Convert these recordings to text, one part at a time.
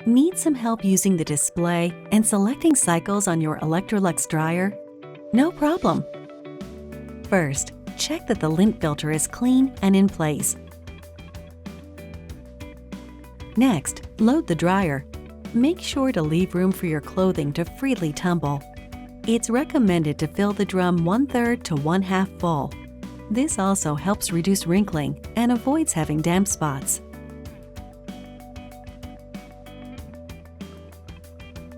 Need some help using the display and selecting cycles on your Electrolux dryer? No problem. First, check that the lint filter is clean and in place. Next, load the dryer. Make sure to leave room for your clothing to freely tumble. It's recommended to fill the drum 1/3 to 1/2 full. This also helps reduce wrinkling and avoids having damp spots.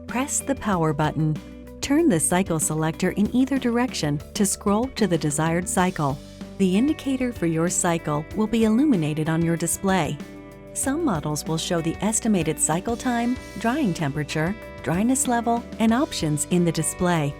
Press the power button. Turn the cycle selector in either direction to scroll to the desired cycle. The indicator for your cycle will be illuminated on your display. Some models will show the estimated cycle time, drying temperature, dryness level, and options in the display.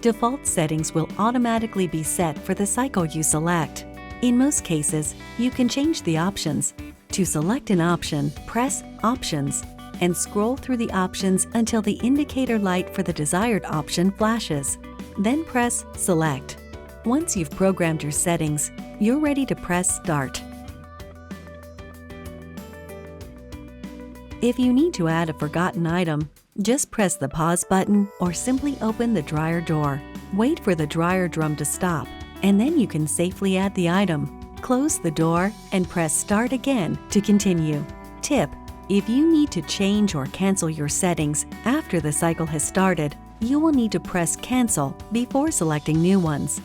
Default settings will automatically be set for the cycle you select. In most cases, you can change the options. To select an option, press Options and scroll through the options until the indicator light for the desired option flashes. Then press Select. Once you've programmed your settings, you're ready to press Start. If you need to add a forgotten item, just press the pause button or simply open the dryer door. Wait for the dryer drum to stop, and then you can safely add the item. Close the door and press Start again to continue. Tip: if you need to change or cancel your settings after the cycle has started, you will need to press Cancel before selecting new ones.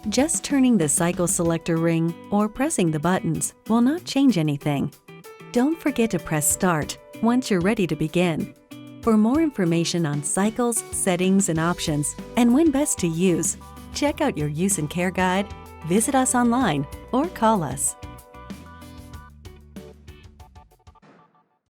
Just turning the cycle selector ring or pressing the buttons will not change anything. Don't forget to press Start once you're ready to begin. For more information on cycles, settings, and options, and when best to use, check out your use and care guide, visit us online, or call us.